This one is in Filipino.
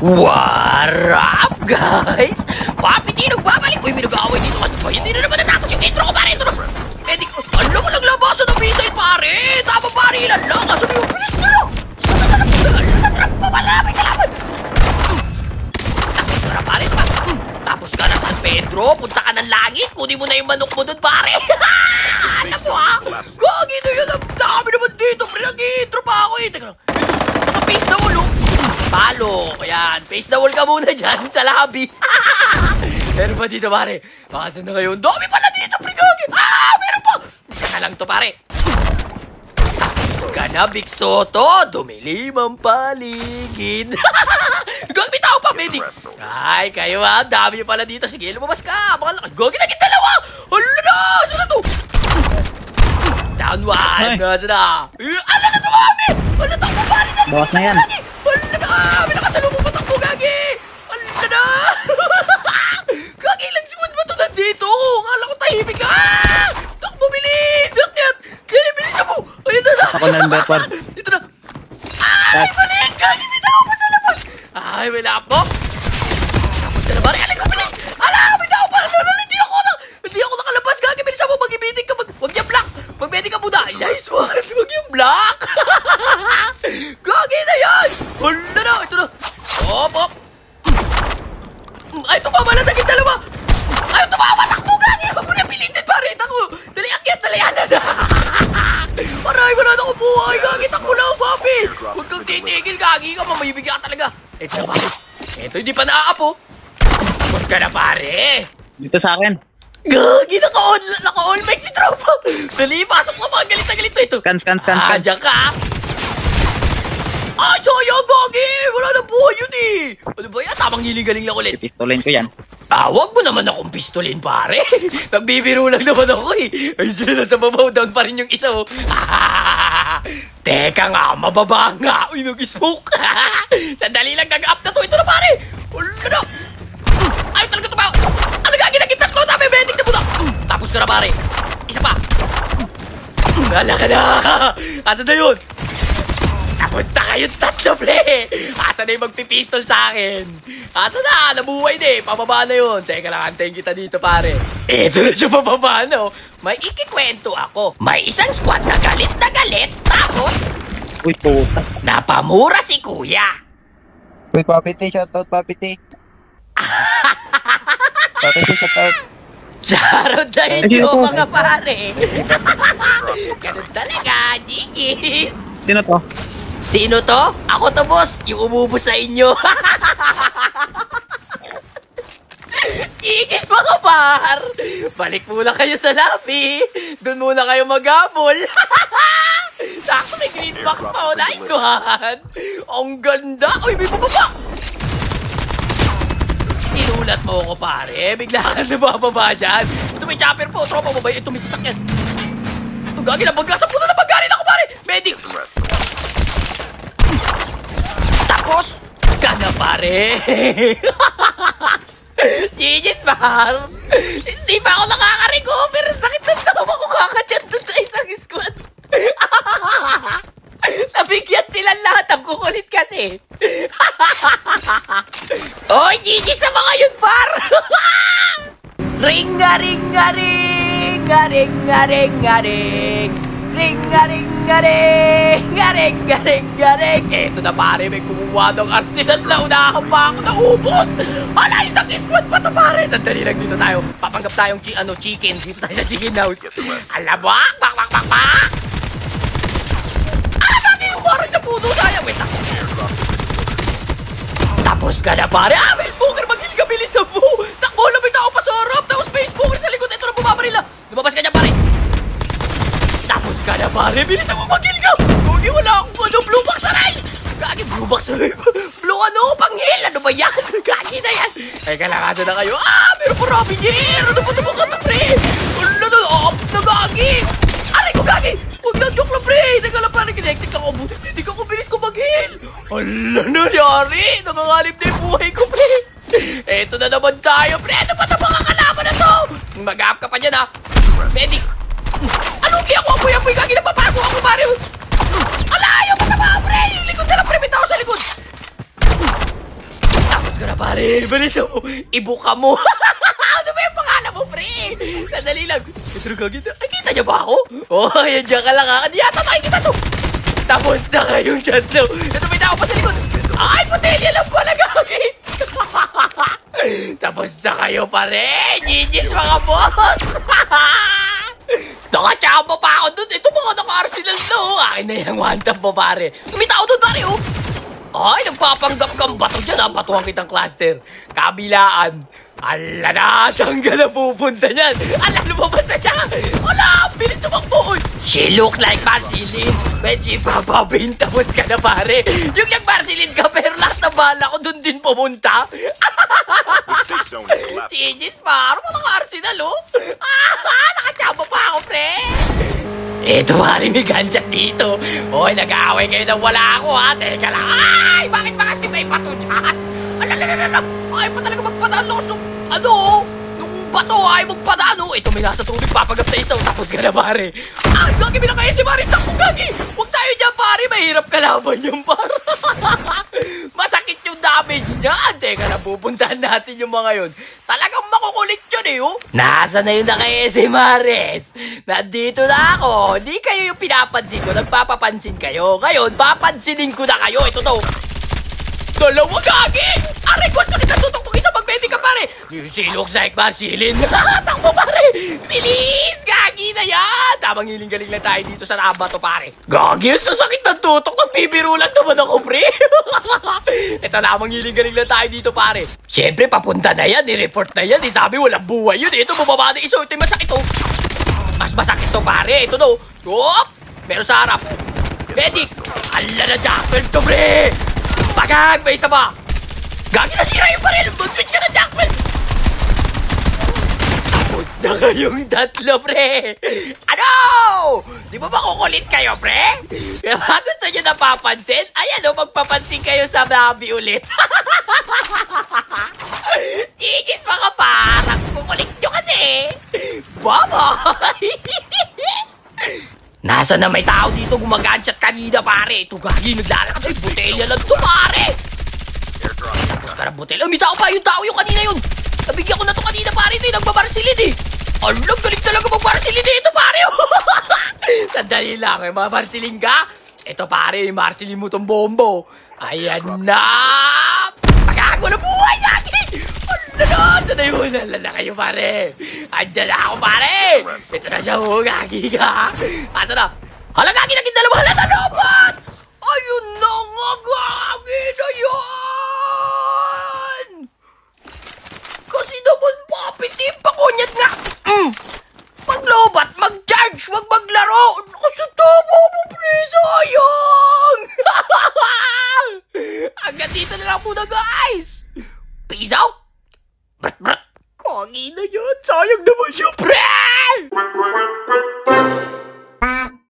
What up, guys? Papi, di nagbabalik. Uy, may nag-aaway dito. Ano ba? Hindi na naman natapos yung intro ko, pare. Ito na. Pwede ko. Ano ko naglabasan ng missile, pare? Tama, pare. Ilan lang. Sabi mo, bilis ka na. Natrap pa pala. May kalaban. Tapos ka na, pare. Tapos ka na, San Pedro. Punta ka ng langit. Kunin mo na yung manok mo doon, pare. Alam mo, ha? Gagi na yun. Ang dami naman dito. Pre, nag-intro pa ako, eh. Teka lang. Naka-face na ulo. Palo. Ayan. Face the wall ka muna dyan sa lobby. Meron pa dito, pare? Makasan na ngayon. Dami pala dito, prigagi. Meron pa. Isa na lang to, pare. Tapos ka na, Big Soto. Dumilim ang paligid. Gagi, tao pa, medic. Ay, kayo ha. Dami pala dito. Sige, lumabas ka. Gagi, naging dalawa. Hala na. Saan na to? Down one. Saan na? Ala na to, mami. Hala, takbo, pare. Bawas na yan. Hala na! May nakasalubong pa takbo, Gagi! Hala na! Gagi, ilang simuan ba ito nandito? Akala ko tahimik ka! Takbo, bilis! Sakyan! Gagi, bilis na mo! Ayun na na! Ako na yung bepar. Dito na! Ay, maliit! Gagi, may tao pa sa labas! Ay, may lapo! Tapos ka na ba? Alay ko, bilis! Ala! May tao pa! Hindi ako nakalabas! Gagi, bilis mo! Mag-ibitig ka! Huwag niya block! Mag-medic ka muna! Ay, nice one! Huwag yung block! Gagi na yan! Hala na! Ito na! Op! Ay, tumama na! Naging dalawa! Ay, tumama! Takbo, Gagi! Huwag mo na pilitin, pare! Takbo! Dali, akyat! Dali, ala na! Aray, wala na akong buhay! Gagi, takbo lang, papi! Huwag kang titigil, Gagi ka! Mamibigyan ka talaga! Ito na, pare! Ito, hindi pa naaapo! Tapos ka na, pare! Dito sa akin. Gagi, naka-all mic si Tropa! Dali, pasok ka mga galit na galit ito! Scans. Diyan ka! Ay, sayang, Gagi! Wala na buhay yun eh! Ano ba yan? Tamang hiling-galing lang ulit. Pistolin ko yan. Wag mo naman akong pistolin, pare. Nagbibiro lang naman ako eh. Ay, sila na sa babaw, down pa rin yung isa oh. Teka nga, mababa nga. Uy, nag-smoke. Sandali lang, gag-up na to. Ito na, pare. Wala na. Ay, talaga ito ba? Ano Gagi, naging tatlo na. May medic na muna. Tapos ka na, pare. Isa pa. Wala ka na. Asan na yun? Tapos na kayong tatlo, pre! Asa na yung magpipistol sa akin? Asa na? Nabuhay na eh. Pababa na yun. Teka lang, antayin kita dito, pare. Ito na siya pababa, no? May ikikwento ako. May isang squad na galit. Tapos, Uy, puta. napamura si kuya. Uy, Papi T, shoutout, Papi T. Papi T, shoutout. Charot sa inyo, Ayun. mga pare. Ganun talaga, Gigis. Sino to? Sino to? Ako to, boss. Yung umubo sa inyo. Gigis, mga par. Balik muna kayo sa lobby. Doon muna kayo mag-apol. Sakto, may green box pa. Oh, nice one. Ang ganda. Uy, may bababa. Inulat mo ako, pare. Bigla ka na bababa dyan. Ito may chopper po. Tropa mo ba? Ito may sasakyan. Ang gagi na bagasa. Puto na baggarin ako, pare. Medic. Tapos, ka na, pare. Gigis, par. Hindi pa ako nakaka-recover. Sakit na tawa ko kakachat dun sa isang squad. Nabigyan silang lahat. Ang kukulit kasi. Oy, Gigis sa mga yun, par. Ring-a-ring-a-ring-a-ring-a-ring-a-ring. Ring-a-ring-a-ring-a-ring-a-ring-a-ring. Eto na, pare, may kumuha ng arsenal na unahan pa ako naubos. Hala, isang squad pa to, pare. Sandali lang dito tayo. Papanggap tayong chicken. Dito tayo sa chicken house. Alabak, bak. Dami yung parang sa puno tayo. Wait, tapos ka na, pare. May smoker, maghil ka, bilisan mo. Takbo lang, may tao pa sa harap. Tapos may smoker sa likod. Ito na bumabaril. Lumabas ka dyan, pare. Tapos ka na, pare. Bilisan mo, maghil ka. Huwag wala akong blue box, aray. Gagi, blue box, aray. Blue panghil. Ano ba yan? Gagi na yan. Teka lang, asa na kayo. Meron pa Robin here. Ano ba naman ka, pre? Off na, Gagi. Aray ko, Gagi. Huwag na, joke lang, pre. Teka lang, pare. Kinectic lang ako. Buti, hindi ka ko bilis ko maghil. Hala, nangyari. Nangangalip na yung buhay ko, pre. Eto na naman tayo, pre. Ano ba ito mga kalaban na to? Mag-up ka pa dyan, ha? Medic. Ano kaya ako? Apoy, Gagi. Napapasok ako, pare. Ala, ayaw pa na mga, pre. Likod na lang, pre. May tao sa likod. Tapos ka na, pare. Bilis mo. Ibuka mo. Ano ba yung pangalan mo, pre? Sandali lang. Ito na kagita. Ay, kita niya ba ako? Oh, yan dyan ka lang, ha? Hindi yata makikita to. Tapos na kayong tatlo. Ito, may tao pa sa likod. Ay, putelya lang pala, gagi. Tapos na kayo, pare. GG's, mga boss. Nakachamba pa ako dun. Ito mga naka-arsenal na, oh. Akin na yung one tap mo, pare. May tao dun, pare, oh. Ay, nagpapanggap kang bato dyan, ha? Batuhan kitang cluster. Kabilaan. Ala na, saan ka na pupunta niyan? Ala, lumabas na siya. Ala, bilis sumakbo. She looks like Marceline. When she papabin, tapos ka na, pare. Yung nag-Marceline ka, pero lahat na bala ko dun din pumunta. Gigis, paro, mga arsenal, oh. Nakachamba pa ako, pre. Eto, pare, may ganjat dito. Hoy, nag-aaway kayo nang wala ako, ha? Teka lang. Ay, bakit ba kasi may bato dyan? Alalalala, ay pa talaga magpadaan ako. Ano? Yung bato ay magpadaan, oh. Ito, may nasa tubig, papagap sa isaw. Tapos ka na, pare. Ay, gagi, bilang kayo si Maris. Takbo, gagi. Huwag tayo dyan, pare. Mahirap kalaban yung pare. Masakit yung damage niya. Teka na, pupuntahan natin yung mga yun. Talagang makukulit yun, eh, oh. Nasa na yun na kayo si Maris? Nandito na ako. Hindi kayo yung pinapansin ko. Nagpapapansin kayo. Ngayon, papansinin ko na kayo. Ito to. Dalawa, gagi! Aray, kung sakit na tutok isa mag-medic ka, pare! She looks like Marceline. Takbo, pare! Bilis! Gagi na yan! Tamang hiling-galing lang tayo dito sa nabato, pare. Gagi, sa sakit ng tutok, nagbibiro lang naman ako, pre. Ito, tamang hiling-galing lang tayo dito, pare. Siyempre, papunta na yan. I-report na yan. Sabi, walang buhay yun. Ito, bumaba na iso. Ito yung masakit, oh. Mas masakit to, pare. Ito, no. Oop! Meron sa harap. Medic! Ala na, Jackal to, pre! Pagag! May isa ba? Gagi, nasira yung baril! Mag-switch ka na, Jackman! Tapos na kayong tatlo, pre! Ano? Di ba makukulit kayo, pre? Kaya ba gusto nyo napapansin? Ayan o, magpapansin kayo sa Nabi ulit. Gigis, mga parang kukulit nyo kasi! Bye-bye! Nasa na may tao dito gumagansyat kanina, pare? Ito, gagi, naglalakad. Ay, butelya lang ito, pare. Tapos ka ng butelya. May tao pa, yung tao yung kanina yun. Nabigyan ko na ito kanina, pare. Ito yung nagbabarsilin, eh. Alam, galing talaga magbarsilin ito, pare. Sandali lang, mga barsilin ka. Ito, pare, marsilin mo itong bombo. Ayan na. Pagkakag mo na buhay, gagi. Lala yun, lala kayo, pare. Andyan na ako, pare. Ito na siya, oh, gagi ka. Asa na? Hala, gagi, naging dalawa. Hala, nalobat! Ayun na nga, gagi na yan! Kasi naman, papitin pa ko niyan nga. Maglobat, mag-charge, wag maglaro. Kasi tama mo, pre, sayang. Hanggang dito na lang muna, guys. Peace out. Brat! Kagi na yan! Sayang naman siya, pre!